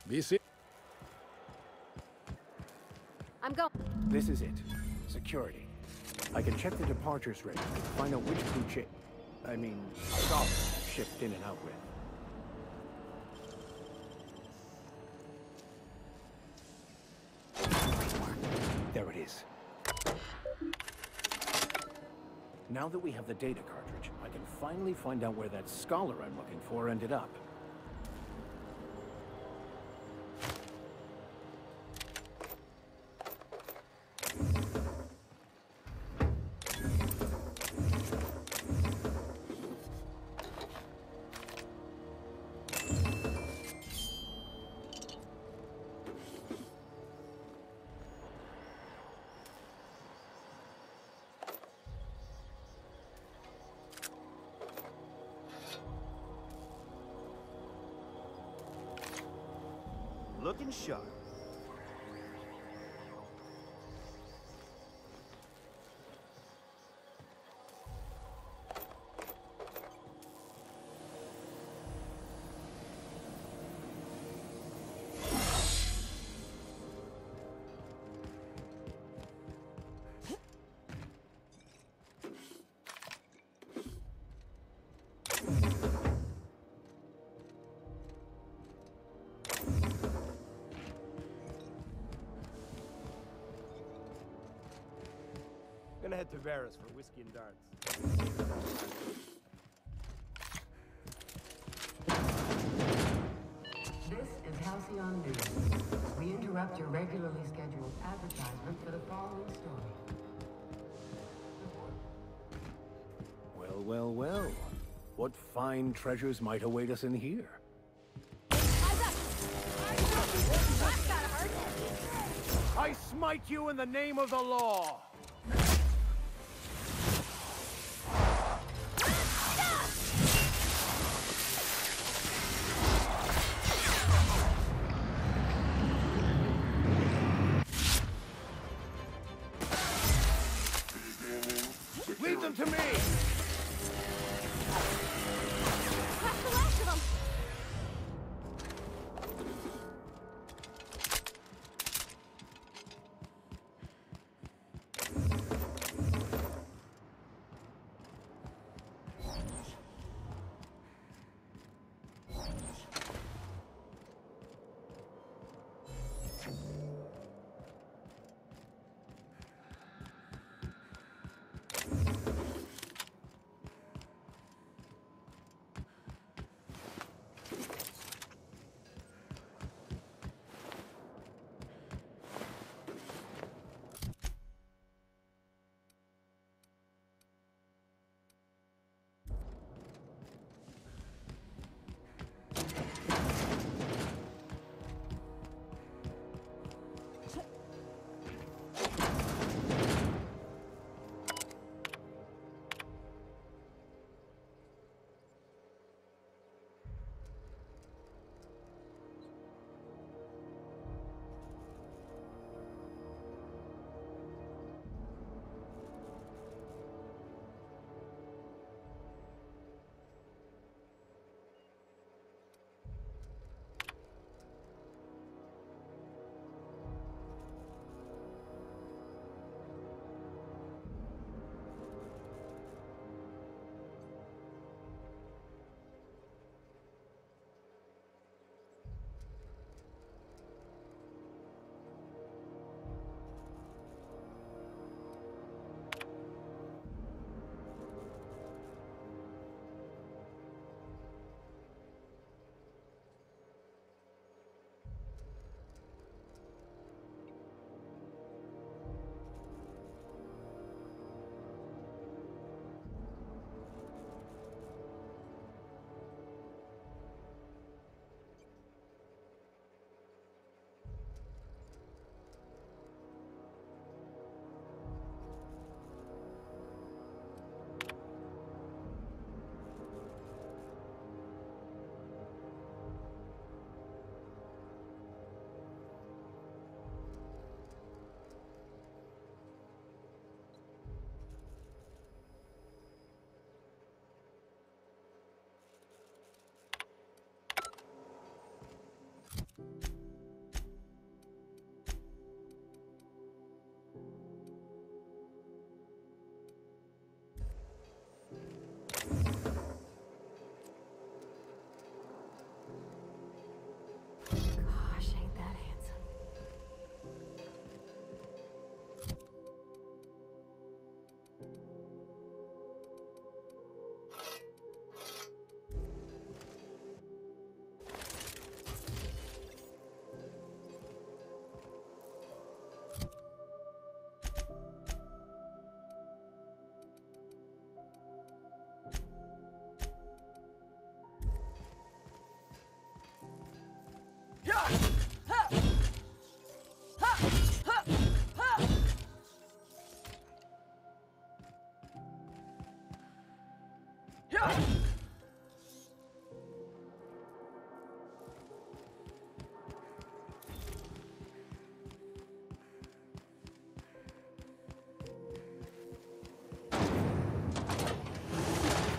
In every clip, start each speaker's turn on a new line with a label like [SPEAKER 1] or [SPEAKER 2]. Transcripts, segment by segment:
[SPEAKER 1] Be see.
[SPEAKER 2] I'm going.
[SPEAKER 3] This is it. Security. I can check the departures rate, find out which crew scholar shipped in and out with. There it is. Now that we have the data cartridge, I can finally find out where that scholar I'm looking for ended up.
[SPEAKER 4] Looking sharp. Gonna head to Varus for whiskey and darts.
[SPEAKER 5] This is Halcyon News. We interrupt your regularly scheduled advertisement for the following story.
[SPEAKER 3] Well, well, well. What fine treasures might await us in here? I smite you in the name of the law! Lead them to me!
[SPEAKER 2] Crack the last of them!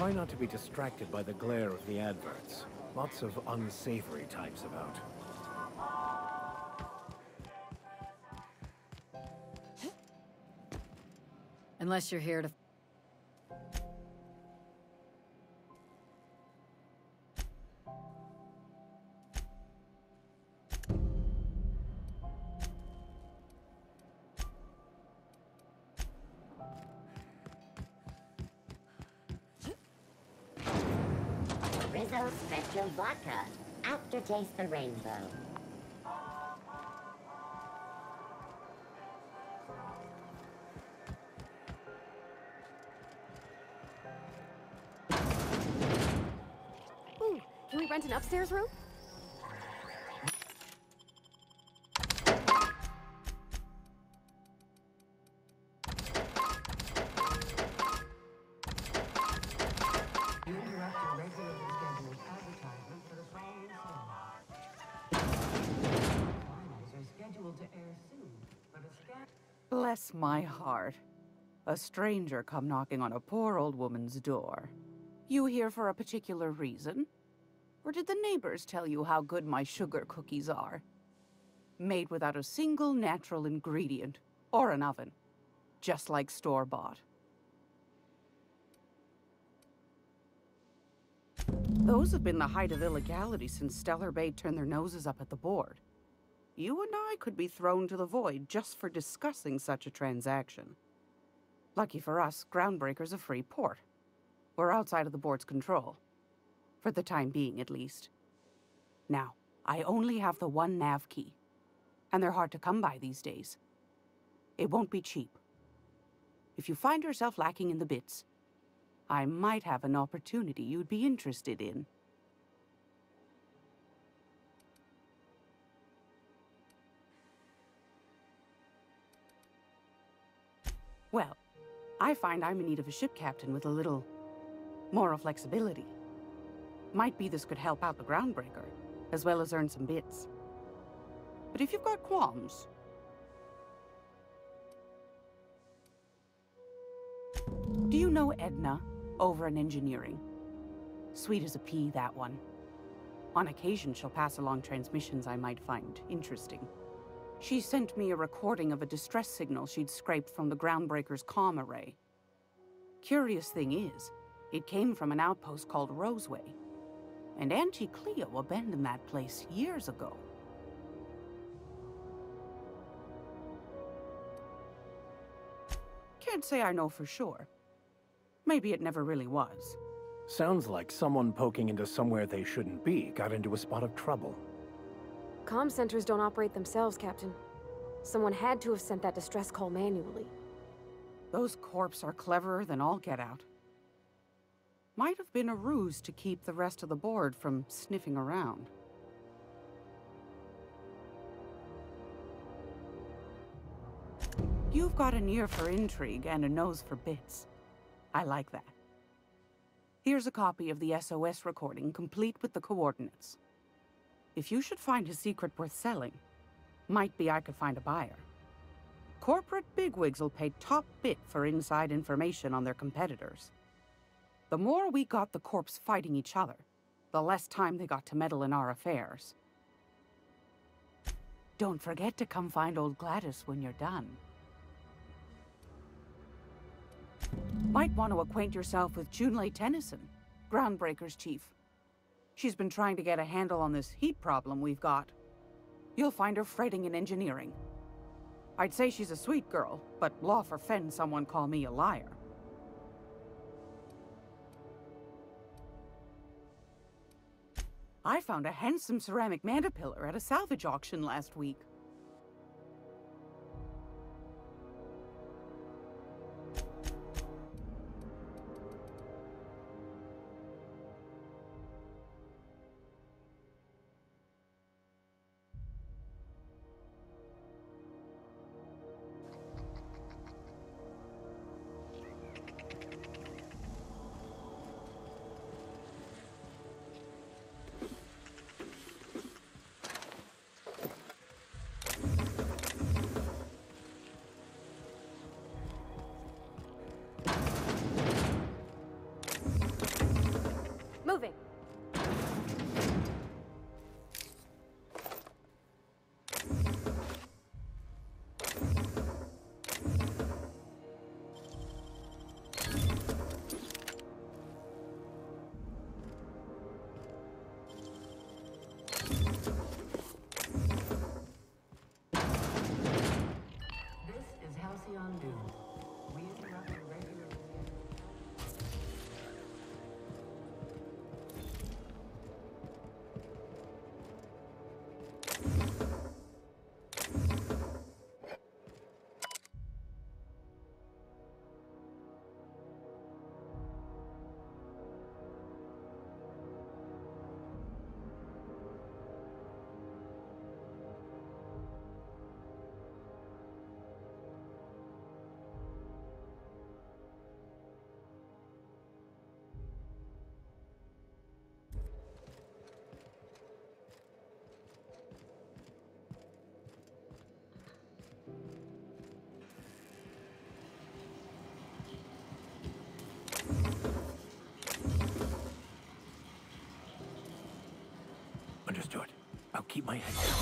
[SPEAKER 3] Try not to be distracted by the glare of the adverts. Lots of unsavory types about.
[SPEAKER 2] Unless you're here to...
[SPEAKER 1] Rizzo Special Vodka. Aftertaste the rainbow.
[SPEAKER 2] Ooh, can we rent an upstairs room?
[SPEAKER 5] You interrupt your regularly scheduled advertisement for the following story. Finals are scheduled to air soon, but a scan...
[SPEAKER 6] Bless my heart. A stranger come knocking on a poor old woman's door. You here for a particular reason? Or did the neighbors tell you how good my sugar cookies are? Made without a single natural ingredient, or an oven. Just like store-bought. Those have been the height of illegality since Stellar Bay turned their noses up at the board. You and I could be thrown to the void just for discussing such a transaction. Lucky for us, Groundbreaker's a free port. We're outside of the board's control. For the time being, at least. Now, I only have the one nav key. And they're hard to come by these days. It won't be cheap. If you find yourself lacking in the bits, I might have an opportunity you'd be interested in. Well, I find I'm in need of a ship captain with a little moral flexibility. Might be this could help out the Groundbreaker, as well as earn some bits. But if you've got qualms... Do you know Edna, over in engineering? Sweet as a pea, that one. On occasion, she'll pass along transmissions I might find interesting. She sent me a recording of a distress signal she'd scraped from the Groundbreaker's comm array. Curious thing is, it came from an outpost called Roseway. And Auntie Cleo abandoned that place years ago. Can't say I know for sure. Maybe it never really was.
[SPEAKER 3] Sounds like someone poking into somewhere they shouldn't be got into a spot of trouble.
[SPEAKER 2] Comm centers don't operate themselves, Captain. Someone had to have sent that distress call manually.
[SPEAKER 6] Those corps are cleverer than all get out. Might have been a ruse to keep the rest of the board from sniffing around. You've got an ear for intrigue and a nose for bits. I like that. Here's a copy of the SOS recording, complete with the coordinates. If you should find a secret worth selling, might be I could find a buyer. Corporate bigwigs will pay top bit for inside information on their competitors. The more we got the corps fighting each other, the less time they got to meddle in our affairs. Don't forget to come find old Gladys when you're done. Might want to acquaint yourself with Junlei Tennyson, Groundbreaker's chief. She's been trying to get a handle on this heat problem we've got. You'll find her fretting in engineering. I'd say she's a sweet girl, but law forfend someone call me a liar. I found a handsome ceramic mandapillar at a salvage auction last week.
[SPEAKER 3] keep my head down.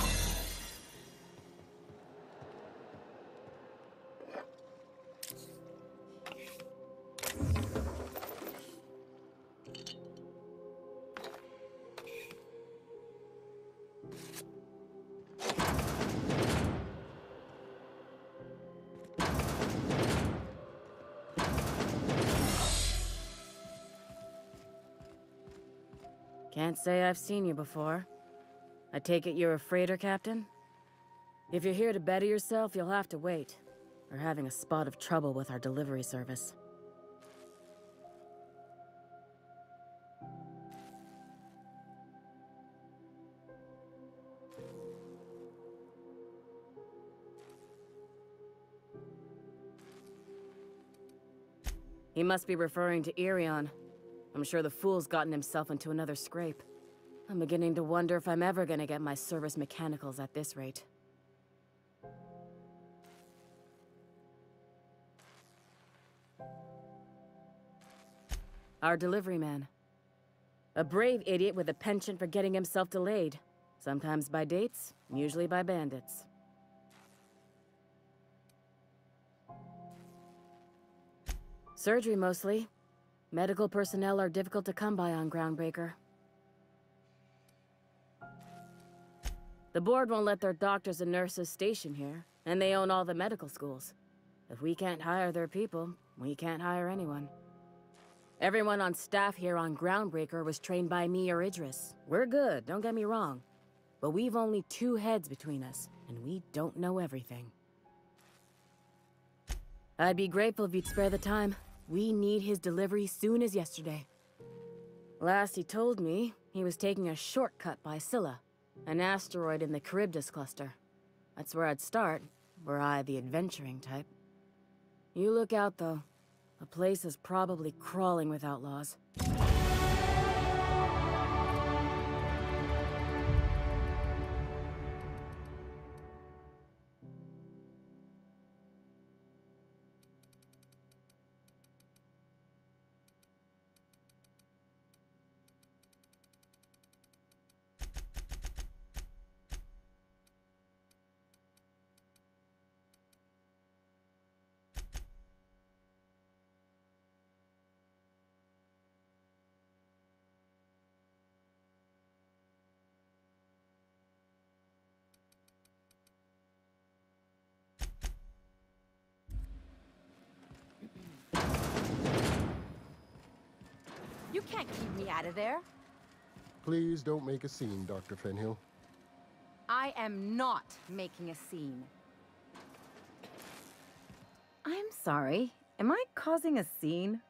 [SPEAKER 7] Can't say I've seen you before. I take it you're a freighter captain? If you're here to better yourself, you'll have to wait. We're having a spot of trouble with our delivery service. He must be referring to Irion. I'm sure the fool's gotten himself into another scrape. I'm beginning to wonder if I'm ever gonna get my service mechanicals at this rate. Our delivery man. A brave idiot with a penchant for getting himself delayed. Sometimes by dates, usually by bandits. Surgery mostly. Medical personnel are difficult to come by on Groundbreaker. The board won't let their doctors and nurses station here, and they own all the medical schools. If we can't hire their people, we can't hire anyone. Everyone on staff here on Groundbreaker was trained by me or Idris. We're good, don't get me wrong. But we've only 2 heads between us, and we don't know everything. I'd be grateful if you'd spare the time. We need his delivery soon as yesterday. Last he told me, he was taking a shortcut by Scylla, an asteroid in the Charybdis cluster. That's where I'd start, were I the adventuring type. You look out, though. The place is probably crawling with outlaws.
[SPEAKER 8] You can't keep me out of there.
[SPEAKER 9] Please don't make a scene, Dr. Fenhill.
[SPEAKER 8] I am not making a scene. I'm sorry. Am I causing a scene?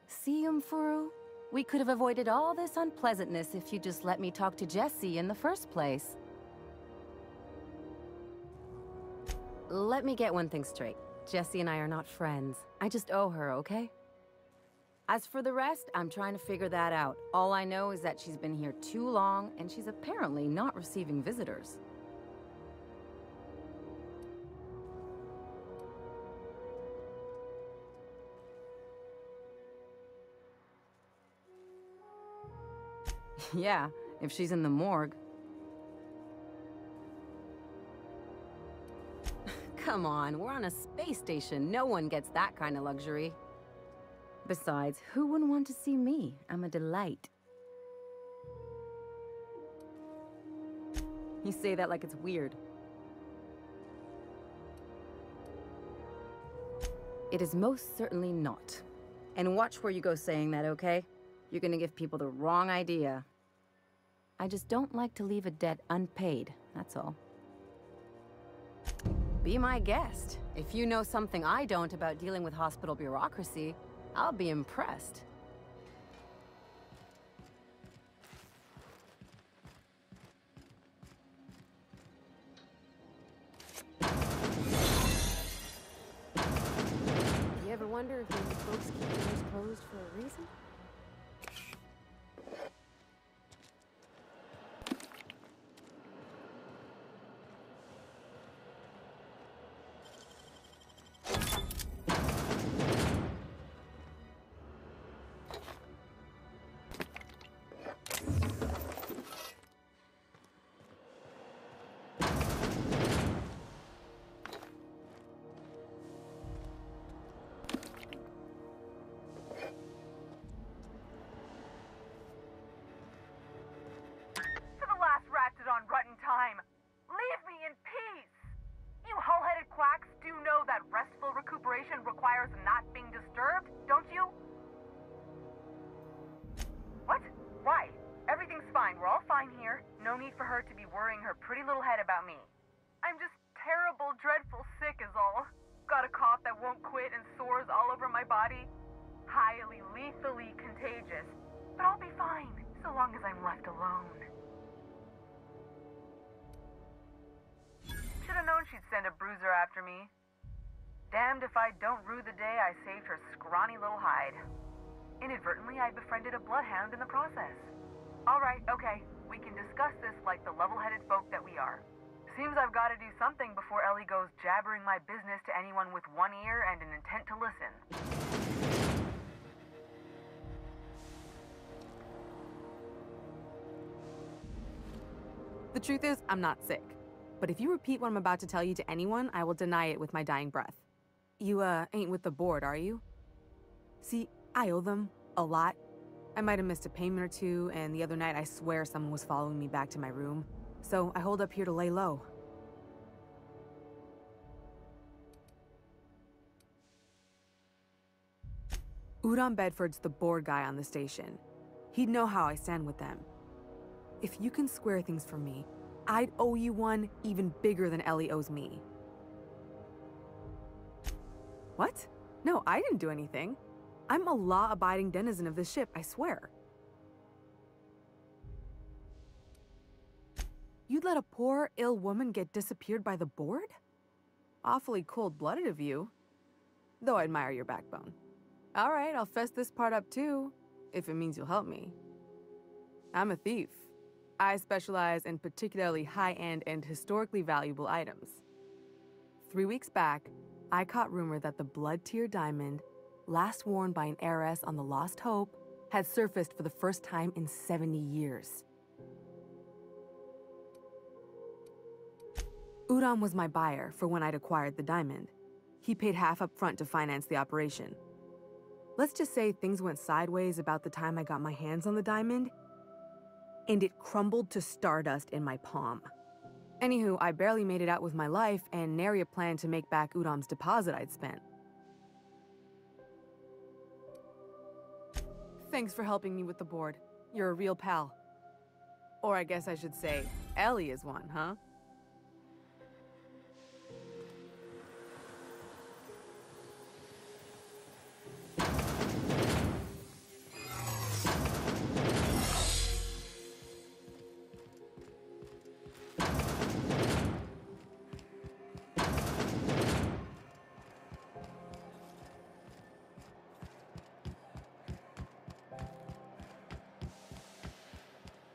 [SPEAKER 8] See, Umfuru? We could have avoided all this unpleasantness if you just let me talk to Jessie in the first place. Let me get one thing straight. Jessie and I are not friends. I just owe her, okay? As for the rest, I'm trying to figure that out. All I know is that she's been here too long, and she's apparently not receiving visitors. Yeah, if she's in the morgue. Come on, we're on a space station. No one gets that kind of luxury. Besides, who wouldn't want to see me? I'm a delight. You say that like it's weird. It is most certainly not. And watch where you go saying that, okay? You're gonna give people the wrong idea. I just don't like to leave a debt unpaid, that's all. Be my guest. If you know something I don't about dealing with hospital bureaucracy, I'll be impressed.
[SPEAKER 2] You ever wonder if these folks keep doors closed for a reason?
[SPEAKER 10] body? Highly, lethally contagious. But I'll be fine, so long as I'm left alone. Should've known she'd send a bruiser after me. Damned if I don't rue the day I saved her scrawny little hide. Inadvertently, I befriended a bloodhound in the process. Alright, okay. We can discuss this like the level-headed folk that we are. Seems I've got to do something before Ellie goes jabbering my business to anyone with one ear and an intent to listen.
[SPEAKER 11] The truth is, I'm not sick. But if you repeat what I'm about to tell you to anyone, I will deny it with my dying breath. You, ain't with the board, are you? See, I owe them a lot. I might have missed a payment or two, and the other night I swear someone was following me back to my room. So I hold up here to lay low. Udon Bedford's the board guy on the station. He'd know how I stand with them. If you can square things for me, I'd owe you one even bigger than Ellie owes me. What? No, I didn't do anything. I'm a law-abiding denizen of this ship, I swear. You'd let a poor, ill woman get disappeared by the board? Awfully cold-blooded of you. Though I admire your backbone. All right, I'll fess this part up too, if it means you'll help me. I'm a thief. I specialize in particularly high-end and historically valuable items. 3 weeks back, I caught rumor that the blood-tier diamond, last worn by an heiress on the Lost Hope, had surfaced for the first time in 70 years. Udon was my buyer for when I'd acquired the diamond. He paid half up front to finance the operation. Let's just say things went sideways about the time I got my hands on the diamond, and it crumbled to stardust in my palm. Anywho, I barely made it out with my life, and nary a plan to make back Udom's deposit I'd spent. Thanks for helping me with the board. You're a real pal. Or I guess I should say, Ellie is one, huh?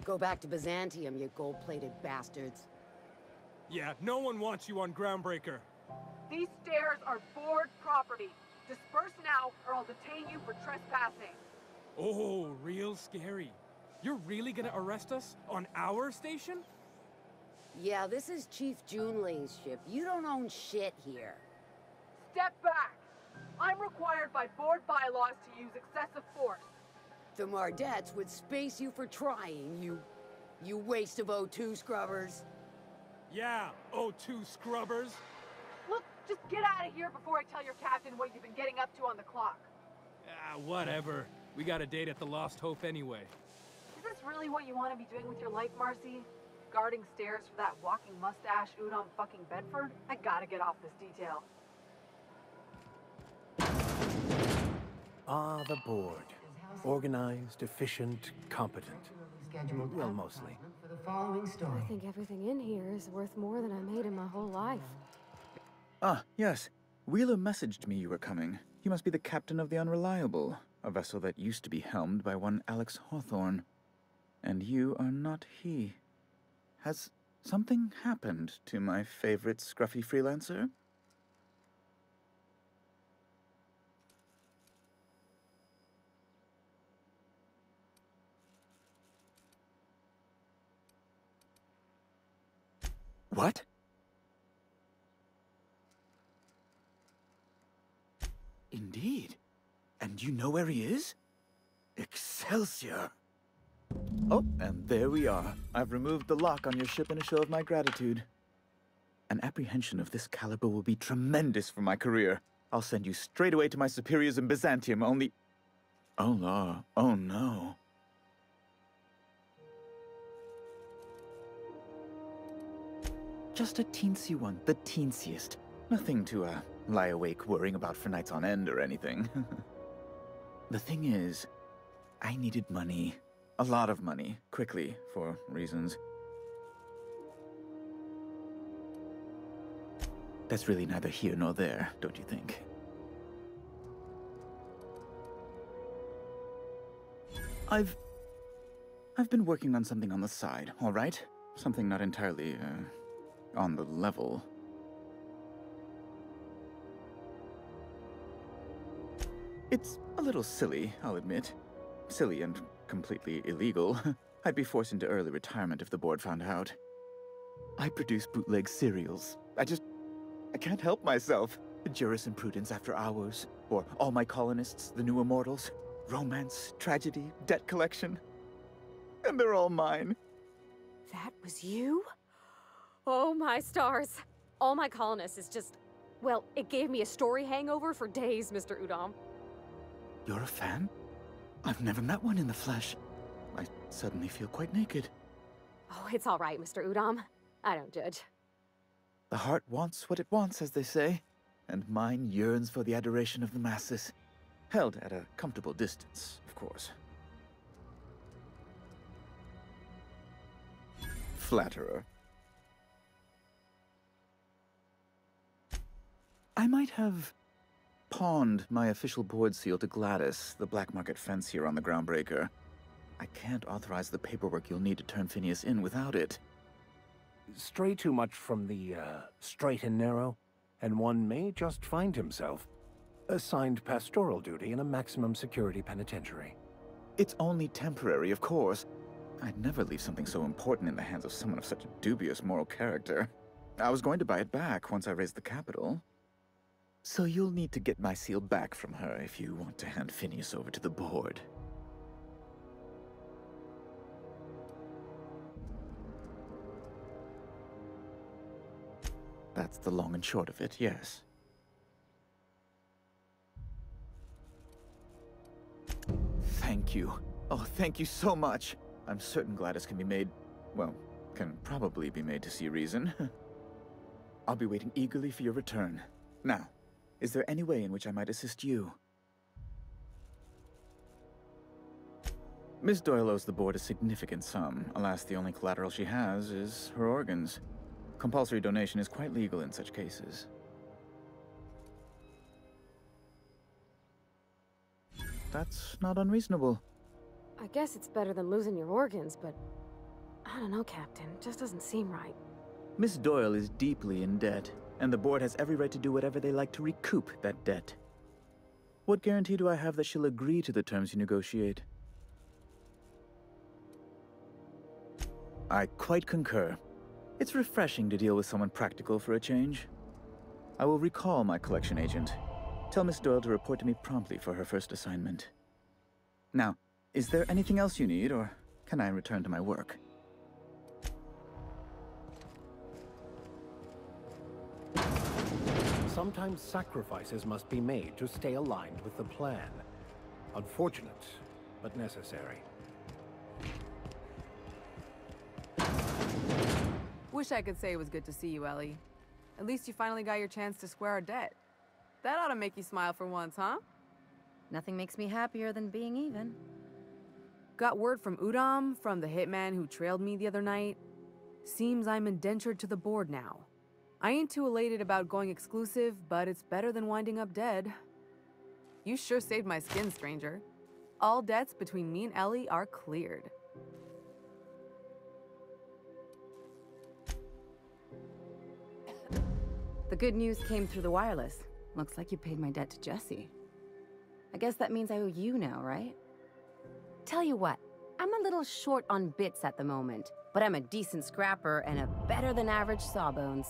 [SPEAKER 12] Go back to Byzantium, you gold-plated bastards.
[SPEAKER 13] Yeah, no one wants you on Groundbreaker.
[SPEAKER 10] These stairs are board property. Disperse now, or I'll detain you for trespassing.
[SPEAKER 13] Oh, real scary. You're really gonna arrest us on our station?
[SPEAKER 12] Yeah, this is Chief Junling's ship. You don't own shit here.
[SPEAKER 10] Step back! I'm required by board bylaws to use excessive force.
[SPEAKER 12] The Mardettes would space you for trying, you waste of O2 scrubbers.
[SPEAKER 13] Yeah, O2 scrubbers.
[SPEAKER 10] Look, just get out of here before I tell your captain what you've been getting up to on the clock.
[SPEAKER 13] Ah, whatever. We got a date at the Lost Hope anyway.
[SPEAKER 10] Is this really what you want to be doing with your life, Marcy? Guarding stairs for that walking mustache Udon fucking Bedford? I gotta get off this detail.
[SPEAKER 3] Ah, the board. Organized, efficient, competent. Well, mostly.
[SPEAKER 5] For the following story.
[SPEAKER 2] I think everything in here is worth more than I made in my whole life.
[SPEAKER 14] Ah, yes. Wheeler messaged me you were coming. You must be the captain of the Unreliable, a vessel that used to be helmed by one Alex Hawthorne. And you are not he. Has something happened to my favorite scruffy freelancer? What? Indeed. And you know where he is? Excelsior! Oh, and there we are. I've removed the lock on your ship in a show of my gratitude. An apprehension of this caliber will be tremendous for my career. I'll send you straight away to my superiors in Byzantium, only... Oh, no. Oh, no. Just a teensy one, the teensiest. Nothing to, lie awake worrying about for nights on end or anything. The thing is, I needed money. A lot of money, quickly, for reasons. That's really neither here nor there, don't you think? I've been working on something on the side, all right? Something not entirely, on the level. It's a little silly, I'll admit. Silly and completely illegal. I'd be forced into early retirement if the board found out. I produce bootleg serials. I can't help myself. Jurisprudence After Hours, or All My Colonists, The New Immortals, romance, tragedy, debt collection. And they're all mine.
[SPEAKER 2] That was you? Oh my stars. All My Colonists is just... Well, it gave me a story hangover for days, Mr. Udom.
[SPEAKER 14] You're a fan? I've never met one in the flesh. I suddenly feel quite naked.
[SPEAKER 2] Oh, it's all right, Mr. Udom. I don't judge.
[SPEAKER 14] The heart wants what it wants, as they say, and mine yearns for the adoration of the masses. Held at a comfortable distance, of course. Flatterer. I might have pawned my official board seal to Gladys, the black market fence here on the Groundbreaker. I can't authorize the paperwork you'll need to turn Phineas in without it.
[SPEAKER 3] Stray too much from the straight and narrow, and one may just find himself assigned pastoral duty in a maximum security penitentiary.
[SPEAKER 14] It's only temporary, of course. I'd never leave something so important in the hands of someone of such a dubious moral character. I was going to buy it back once I raised the capital. So you'll need to get my seal back from her if you want to hand Phineas over to the board. That's the long and short of it, yes. Thank you. Oh, thank you so much. I'm certain Gladys can be made, well, can probably be made to see reason. I'll be waiting eagerly for your return. Now, is there any way in which I might assist you? Miss Doyle owes the board a significant sum. Alas, the only collateral she has is her organs. Compulsory donation is quite legal in such cases. That's not unreasonable.
[SPEAKER 2] I guess it's better than losing your organs, but... I don't know, Captain. It just doesn't seem right.
[SPEAKER 14] Miss Doyle is deeply in debt, and the board has every right to do whatever they like to recoup that debt. What guarantee do I have that she'll agree to the terms you negotiate? I quite concur. It's refreshing to deal with someone practical for a change. I will recall my collection agent. Tell Miss Doyle to report to me promptly for her first assignment. Now, is there anything else you need, or can I return to my work?
[SPEAKER 3] Sometimes sacrifices must be made to stay aligned with the plan. Unfortunate, but necessary.
[SPEAKER 11] Wish I could say it was good to see you, Ellie. At least you finally got your chance to square our debt. That ought to make you smile for once, huh?
[SPEAKER 8] Nothing makes me happier than being even.
[SPEAKER 11] Got word from Udom, from the hitman who trailed me the other night. Seems I'm indentured to the board now. I ain't too elated about going exclusive, but it's better than winding up dead. You sure saved my skin, stranger. All debts between me and Ellie are cleared.
[SPEAKER 8] The good news came through the wireless. Looks like you paid my debt to Jesse. I guess that means I owe you now, right? Tell you what, I'm a little short on bits at the moment, but I'm a decent scrapper and a better-than-average sawbones.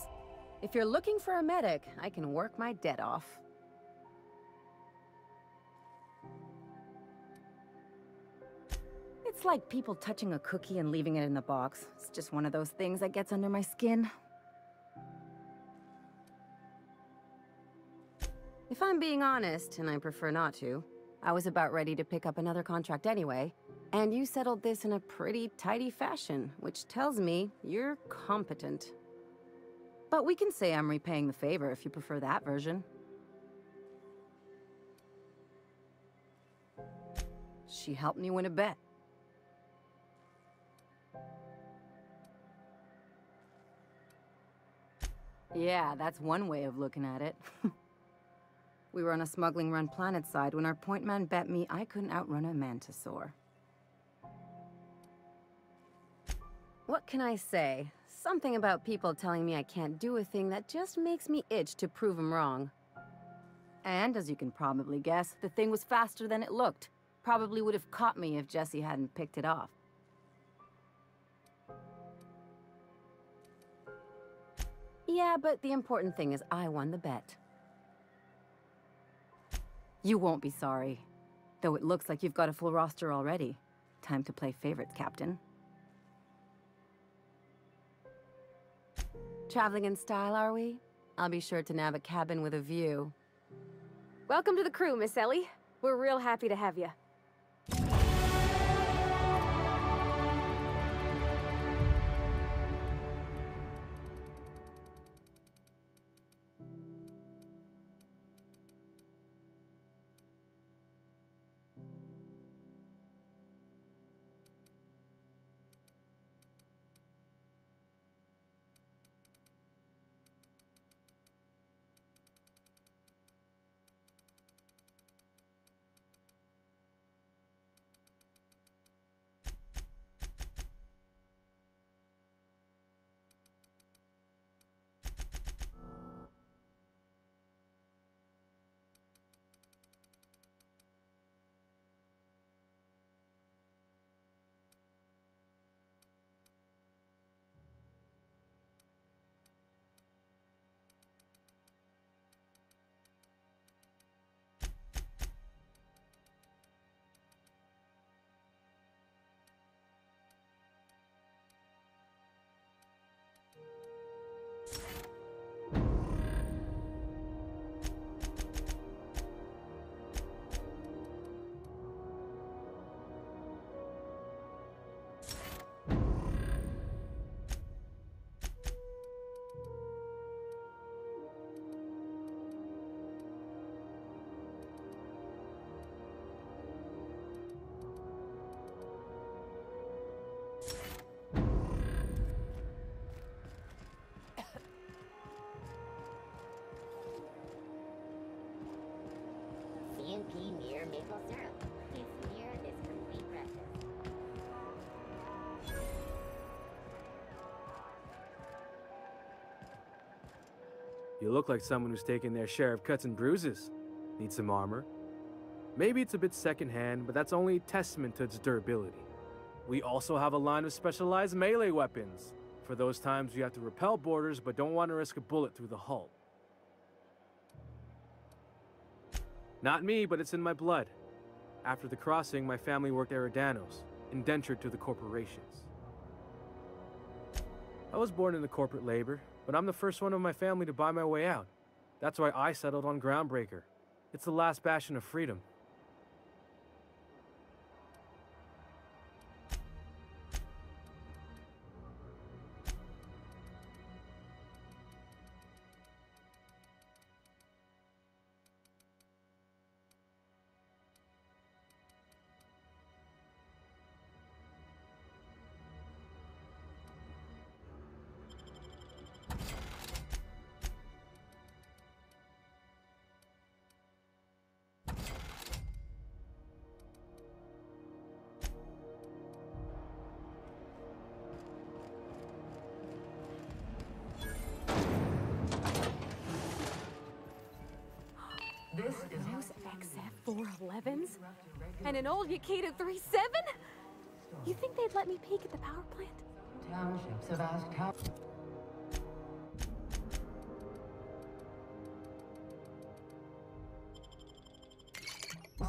[SPEAKER 8] If you're looking for a medic, I can work my debt off. It's like people touching a cookie and leaving it in the box. It's just one of those things that gets under my skin. If I'm being honest, and I prefer not to, I was about ready to pick up another contract anyway, and you settled this in a pretty tidy fashion, which tells me you're competent. But we can say I'm repaying the favor if you prefer that version. She helped me win a bet. Yeah, that's one way of looking at it. We were on a smuggling run planet side when our point man bet me I couldn't outrun a mantisaur. What can I say? Something about people telling me I can't do a thing that just makes me itch to prove them wrong. And, as you can probably guess, the thing was faster than it looked. Probably would have caught me if Jesse hadn't picked it off. Yeah, but the important thing is I won the bet. You won't be sorry. Though it looks like you've got a full roster already. Time to play favorites, Captain. Traveling in style, are we? I'll be sure to nab a cabin with a view.
[SPEAKER 2] Welcome to the crew, Miss Ellie. We're real happy to have you.
[SPEAKER 1] CNP near maple syrup. It's near this complete breakfast.
[SPEAKER 13] You look like someone who's taken their share of cuts and bruises. Need some armor? Maybe it's a bit secondhand, but that's only a testament to its durability. We also have a line of specialized melee weapons, for those times you have to repel boarders but don't want to risk a bullet through the hull. Not me, but it's in my blood. After the crossing, my family worked Eridanos, indentured to the corporations. I was born into corporate labor, but I'm the first one of my family to buy my way out. That's why I settled on Groundbreaker. It's the last bastion of freedom.
[SPEAKER 2] Those XF411s? And an old Yakita 37? You think they'd let me peek at the power plant?
[SPEAKER 5] Townships have asked how...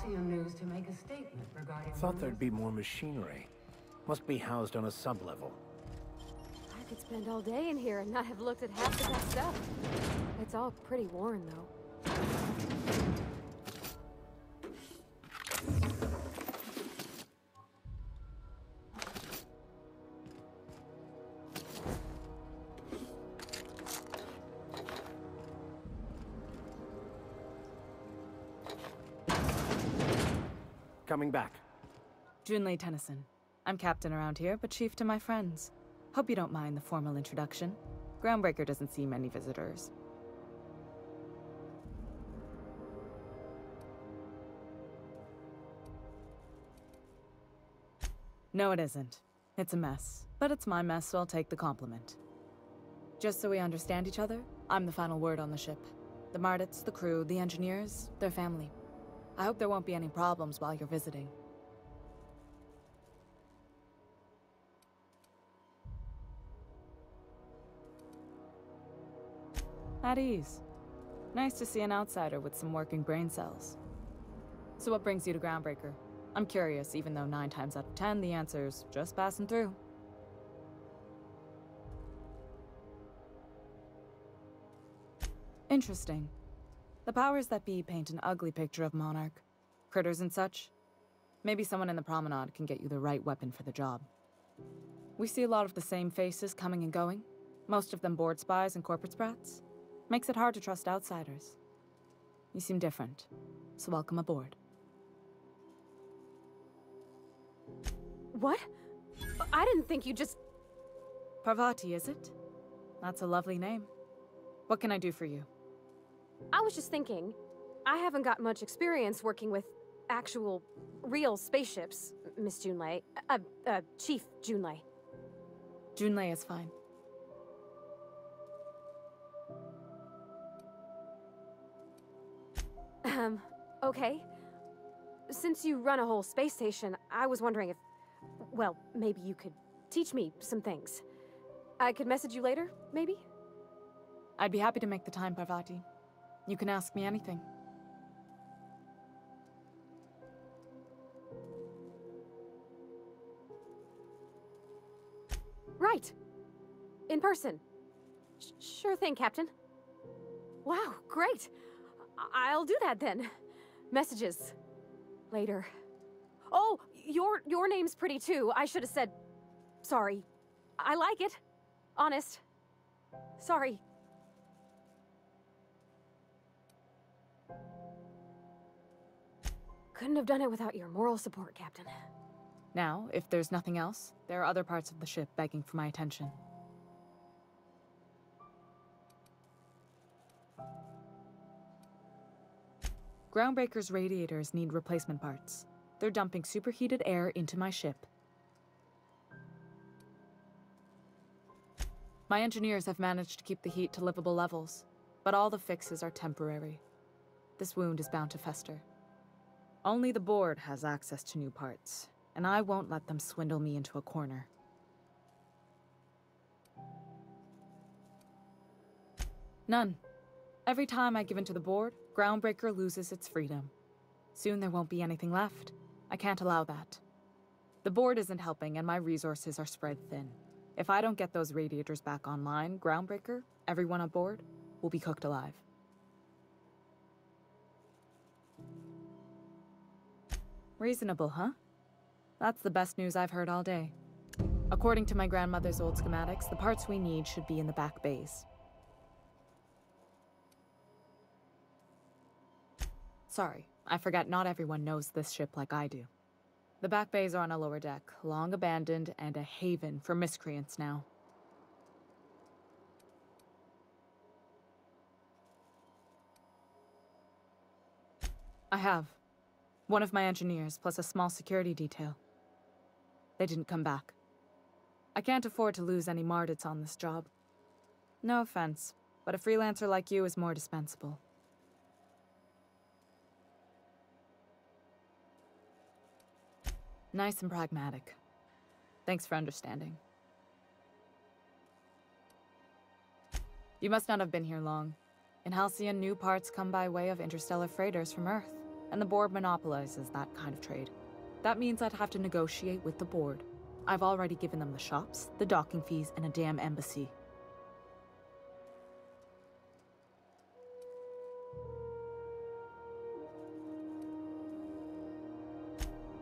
[SPEAKER 5] News to make a statement regarding...
[SPEAKER 3] Thought there'd be more machinery. Must be housed on a sub-level.
[SPEAKER 2] I could spend all day in here and not have looked at half of that stuff. It's all pretty worn, though.
[SPEAKER 3] Coming back.
[SPEAKER 11] Junlei Tennyson. I'm captain around here, but chief to my friends. Hope you don't mind the formal introduction. Groundbreaker doesn't see many visitors. No, it isn't. It's a mess. But it's my mess, so I'll take the compliment. Just so we understand each other, I'm the final word on the ship. The Mardits, the crew, the engineers, their family. I hope there won't be any problems while you're visiting. At ease. Nice to see an outsider with some working brain cells. So what brings you to Groundbreaker? I'm curious, even though 9 times out of 10 the answer's just passing through. Interesting. The powers that be paint an ugly picture of Monarch. Critters and such. Maybe someone in the promenade can get you the right weapon for the job. We see a lot of the same faces coming and going. Most of them board spies and corporate sprats. Makes it hard to trust outsiders. You seem different, so welcome aboard.
[SPEAKER 2] What? I didn't think you just...
[SPEAKER 11] Parvati, is it? That's a lovely name. What can I do for you?
[SPEAKER 2] I was just thinking, I haven't got much experience working with actual, real spaceships, Miss Junlei. Chief Junlei.
[SPEAKER 11] Junlei is fine.
[SPEAKER 2] Okay. Since you run a whole space station, I was wondering if... Well, maybe you could teach me some things. I could message you later, maybe?
[SPEAKER 11] I'd be happy to make the time, Parvati. You can ask me anything.
[SPEAKER 2] Right. In person. Sure thing, Captain. Wow, great. I'll do that then. Messages. Later. Oh, your name's pretty too. I should have said... Sorry. I like it. Honest. Sorry. Couldn't have done it without your moral support, Captain.
[SPEAKER 11] Now, if there's nothing else, there are other parts of the ship begging for my attention. Groundbreaker's radiators need replacement parts. They're dumping superheated air into my ship. My engineers have managed to keep the heat to livable levels, but all the fixes are temporary. This wound is bound to fester. Only the board has access to new parts, and I won't let them swindle me into a corner. None. Every time I give in to the board, Groundbreaker loses its freedom. Soon there won't be anything left. I can't allow that. The board isn't helping, and my resources are spread thin. If I don't get those radiators back online, Groundbreaker, everyone on board, will be cooked alive. Reasonable, huh? That's the best news I've heard all day. According to my grandmother's old schematics, the parts we need should be in the back bays. Sorry, I forgot not everyone knows this ship like I do. The back bays are on a lower deck, long abandoned and a haven for miscreants now. I have. One of my engineers, plus a small security detail. They didn't come back. I can't afford to lose any Mardits on this job. No offense, but a freelancer like you is more dispensable. Nice and pragmatic. Thanks for understanding. You must not have been here long. In Halcyon, new parts come by way of interstellar freighters from Earth, and the board monopolizes that kind of trade. That means I'd have to negotiate with the board. I've already given them the shops, the docking fees, and a damn embassy.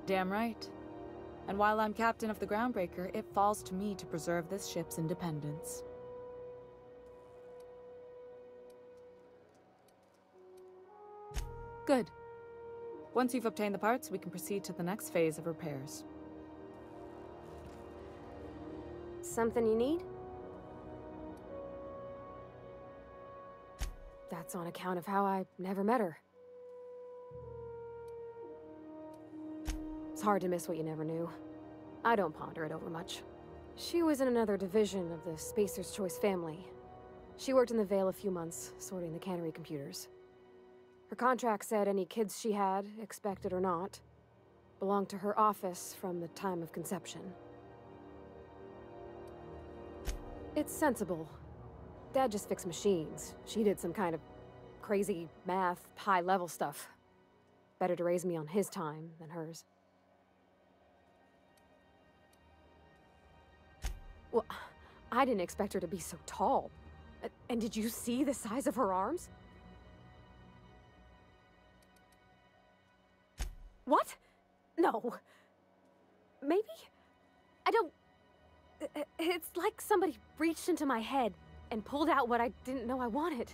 [SPEAKER 11] Damn right. And while I'm captain of the Groundbreaker, it falls to me to preserve this ship's independence. Good. Once you've obtained the parts, we can proceed to the next phase of repairs.
[SPEAKER 2] Something you need? That's on account of how I never met her. It's hard to miss what you never knew. I don't ponder it over much. She was in another division of the Spacer's Choice family. She worked in the Vale a few months, sorting the cannery computers. Her contract said any kids she had, expected or not, belonged to her office from the time of conception. It's sensible. Dad just fixed machines. She did some kind of crazy math, high-level stuff. Better to raise me on his time than hers. Well, I didn't expect her to be so tall. And did you see the size of her arms? What? No. Maybe? I don't... It's like somebody reached into my head and pulled out what I didn't know I wanted.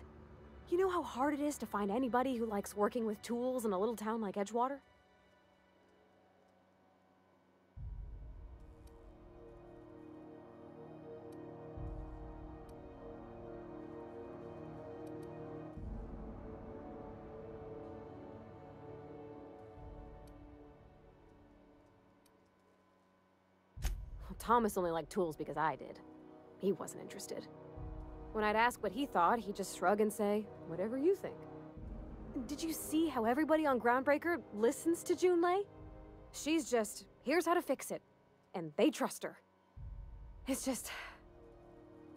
[SPEAKER 2] You know how hard it is to find anybody who likes working with tools in a little town like Edgewater? Thomas only liked tools because I did. He wasn't interested. When I'd ask what he thought, he'd just shrug and say, whatever you think. Did you see how everybody on Groundbreaker listens to Junlei? She's just, here's how to fix it. And they trust her. It's just...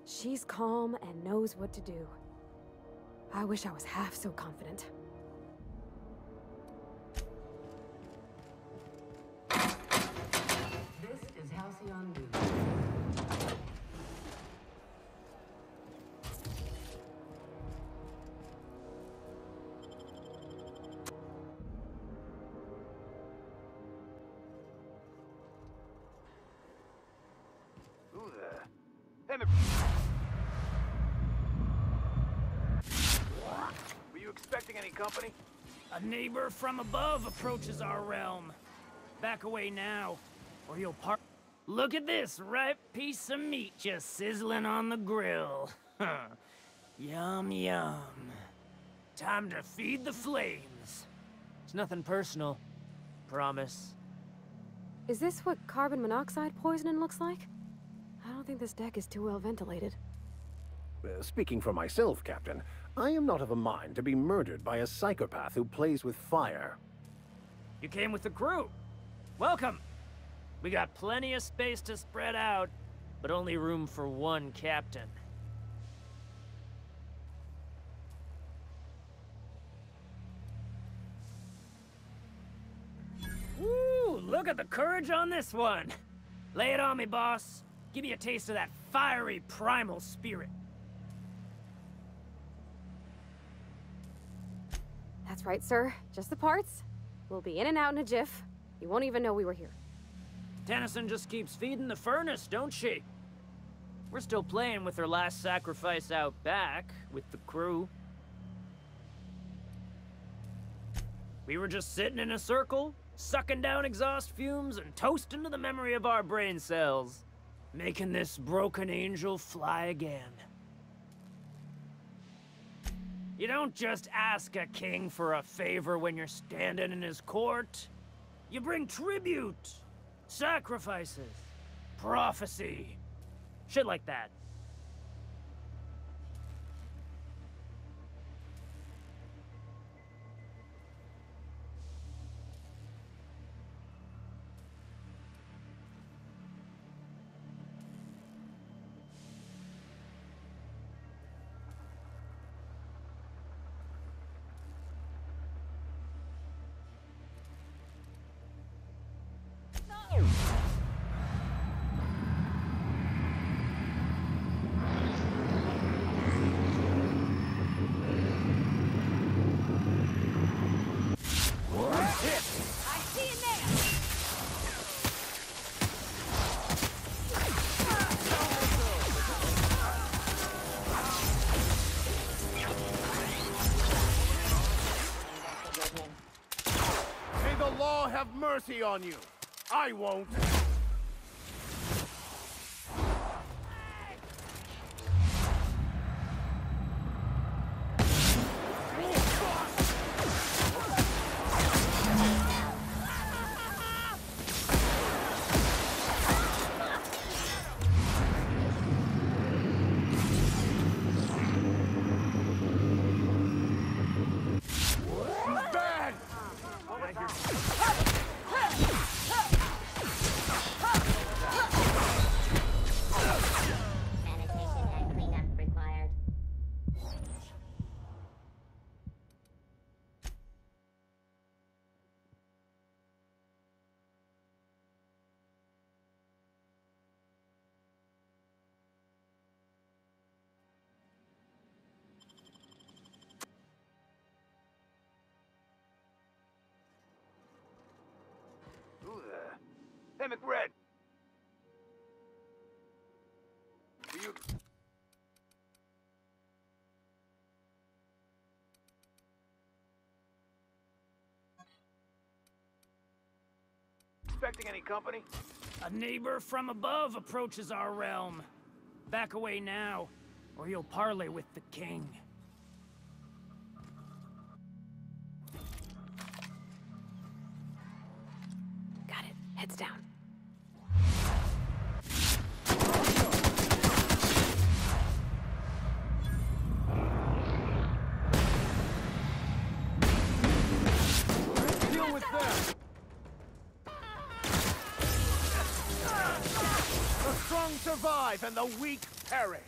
[SPEAKER 2] she's calm and knows what to do. I wish I was half so confident.
[SPEAKER 5] This is Halcyon News.
[SPEAKER 4] Who the... Hey, were you expecting any company?
[SPEAKER 15] A neighbor from above approaches our realm. Back away now, or you'll part. Look at this ripe piece of meat just sizzling on the grill. Yum, yum. Time to feed the flames. It's nothing personal. Promise.
[SPEAKER 2] Is this what carbon monoxide poisoning looks like? I don't think this deck is too well ventilated.
[SPEAKER 3] Speaking for myself, Captain, I am not of a mind to be murdered by a psychopath who plays with fire.
[SPEAKER 15] You came with the crew. Welcome. We got plenty of space to spread out, but only room for one captain. Ooh, look at the courage on this one. Lay it on me, boss. Give me a taste of that fiery primal spirit.
[SPEAKER 2] That's right, sir. Just the parts. We'll be in and out in a jiff. You won't even know we were here.
[SPEAKER 15] Tennyson just keeps feeding the furnace, don't she? We're still playing with her last sacrifice out back, with the crew. We were just sitting in a circle, sucking down exhaust fumes and toasting to the memory of our brain cells, making this broken angel fly again. You don't just ask a king for a favor when you're standing in his court. You bring tribute, sacrifices, prophecy, shit like that.
[SPEAKER 4] May the law have mercy on you. I won't. Hammock red. Were you expecting any company?
[SPEAKER 15] A neighbor from above approaches our realm. Back away now, or you'll parley with the king.
[SPEAKER 2] Got it. Heads down.
[SPEAKER 4] Deal with them.
[SPEAKER 3] The strong survive and the weak perish.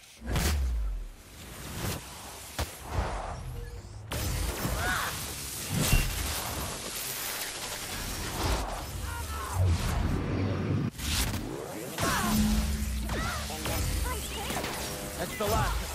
[SPEAKER 3] That's the last.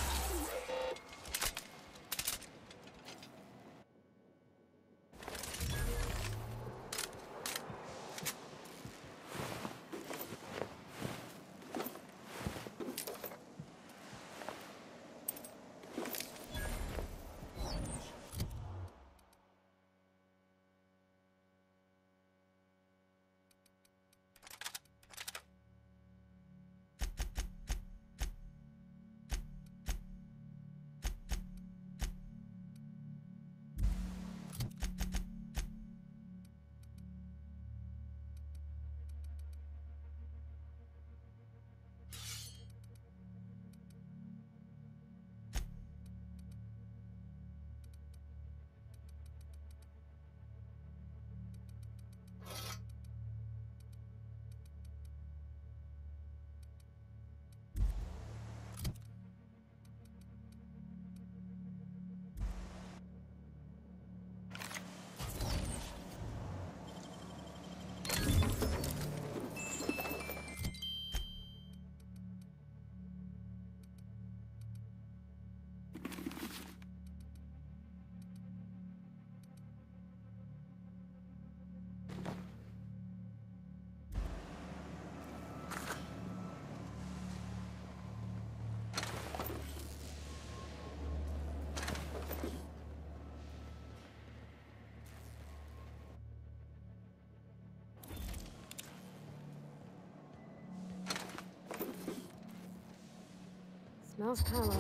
[SPEAKER 2] Smells kind of like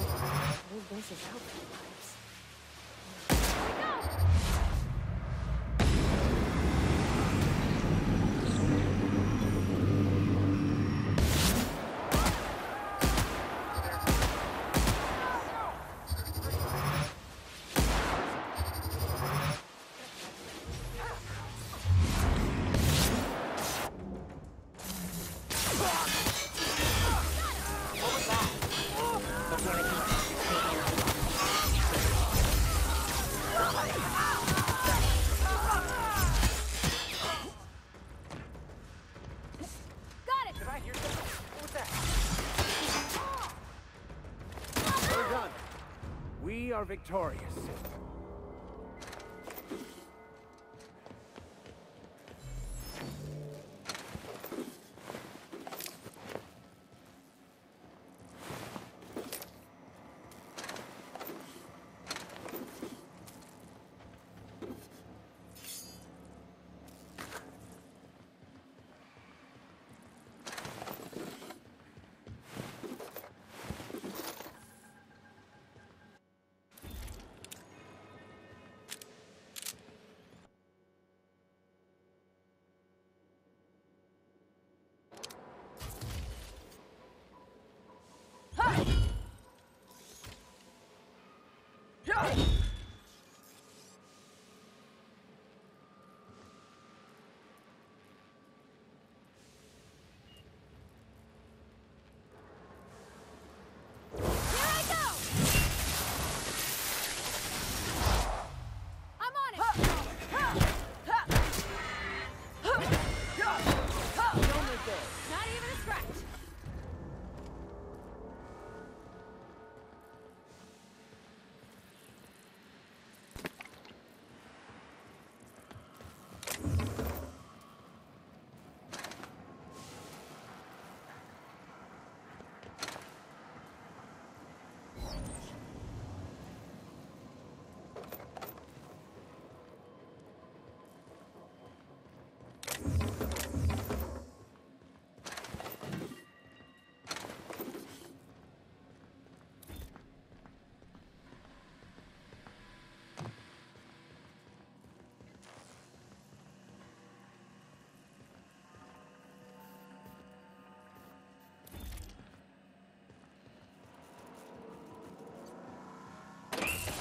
[SPEAKER 2] old Gun's outfit vibes.
[SPEAKER 3] We are victorious.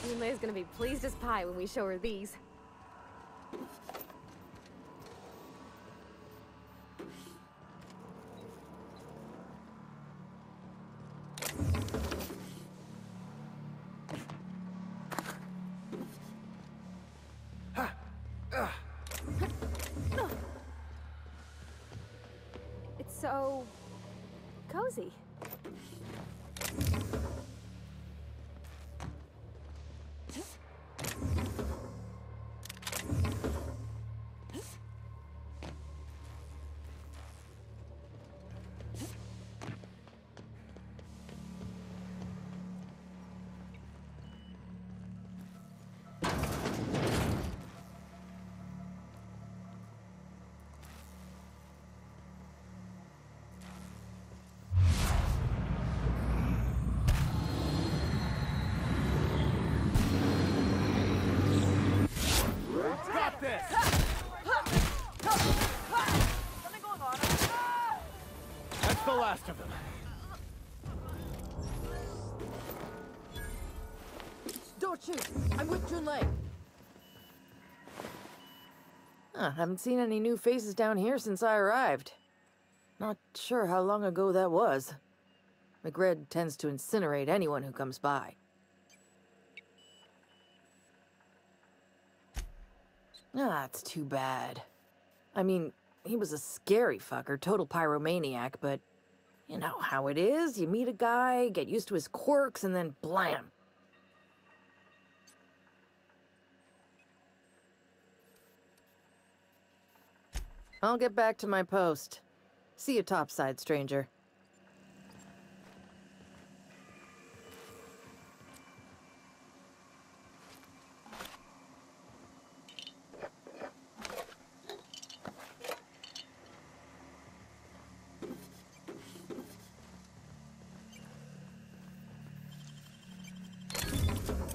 [SPEAKER 2] Yunlei's gonna be pleased as pie when we show her these. It's so cozy.
[SPEAKER 4] Stop this!
[SPEAKER 3] That's the last of them.
[SPEAKER 16] Don't shoot! I'm with Junlei. Haven't seen any new faces down here since I arrived. Not sure how long ago that was. McRed tends to incinerate anyone who comes by. That's too bad. I mean, he was a scary fucker, total pyromaniac, but you know how it is. You meet a guy, get used to his quirks, and then blam. I'll get back to my post. See you topside, stranger.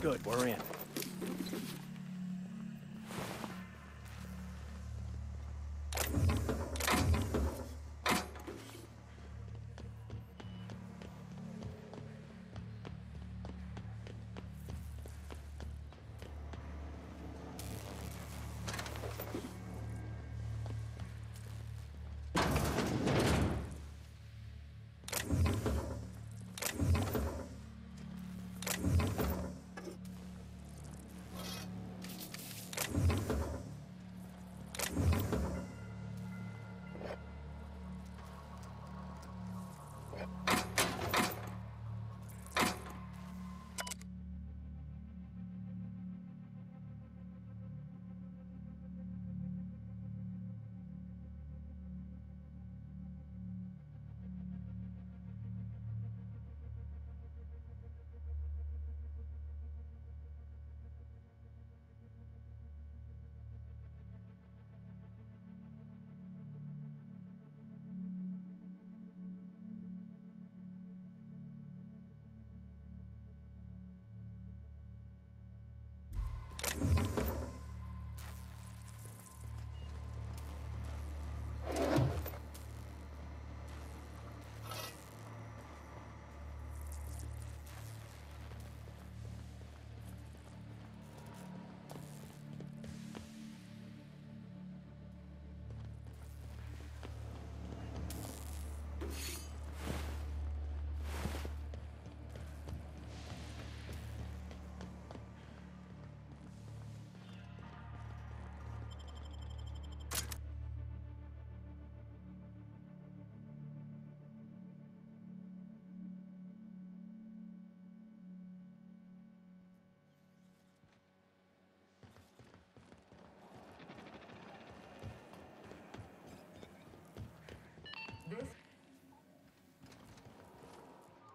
[SPEAKER 3] Good, we're in.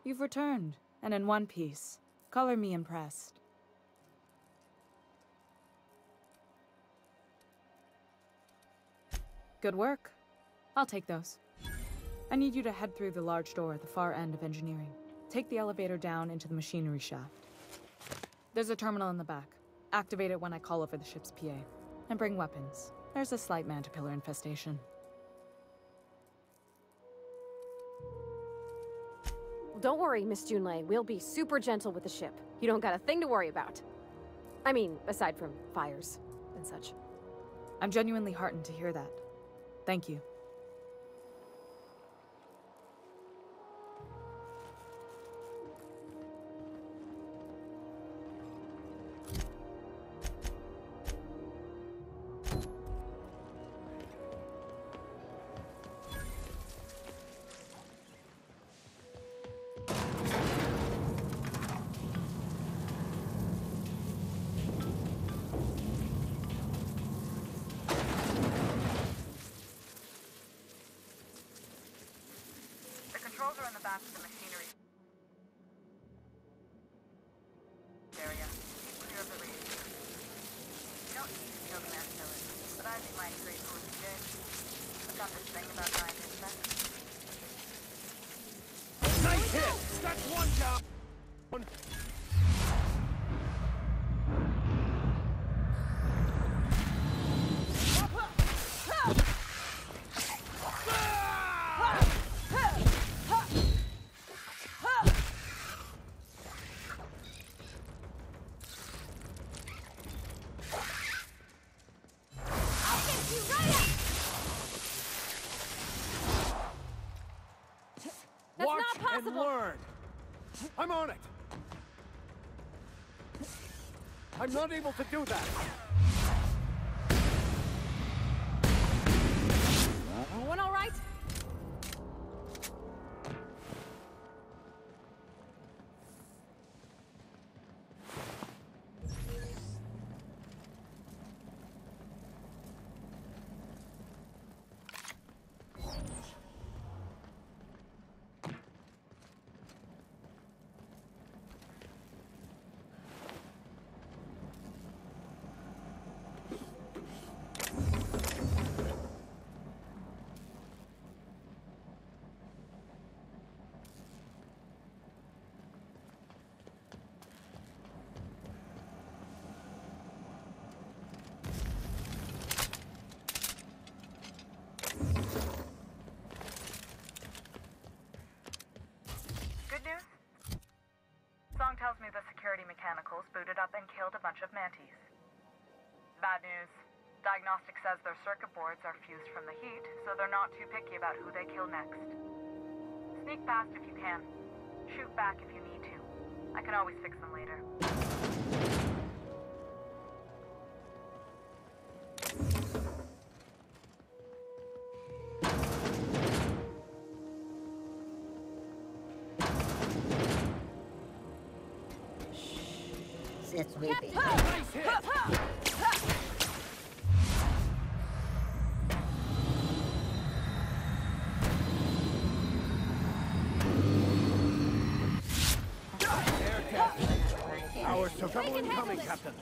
[SPEAKER 17] You've returned, and in one piece. Color me impressed. Good work. I'll take those. I need you to head through the large door at the far end of engineering. Take the elevator down into the machinery shaft. There's a terminal in the back. Activate it when I call over the ship's PA. And bring weapons. There's a slight mantipillar infestation.
[SPEAKER 2] Don't worry, Miss Junlei. We'll be super gentle with the ship. You don't got a thing to worry about. I mean, aside from fires and such.
[SPEAKER 17] I'm genuinely heartened to hear that. Thank you.
[SPEAKER 10] Controls are in the back of the machinery area. Keep clear of the radius. You don't need to kill the man village, but I'd be mighty grateful if you did. I've got this thing about trying to infect.
[SPEAKER 4] Nice hit! That's one down!
[SPEAKER 3] Watch and learn. I'm on it. I'm not able to do that.
[SPEAKER 2] Everyone all right?
[SPEAKER 10] Tells me the security mechanicals booted up and killed a bunch of mantis. Bad news. Diagnostic says their circuit boards are fused from the heat, so they're not too picky about who they kill next. Sneak past if you can. Shoot back if you need to. I can always fix them later.
[SPEAKER 1] It's weeping.
[SPEAKER 4] Nice hit!
[SPEAKER 3] Our trouble incoming, Captain.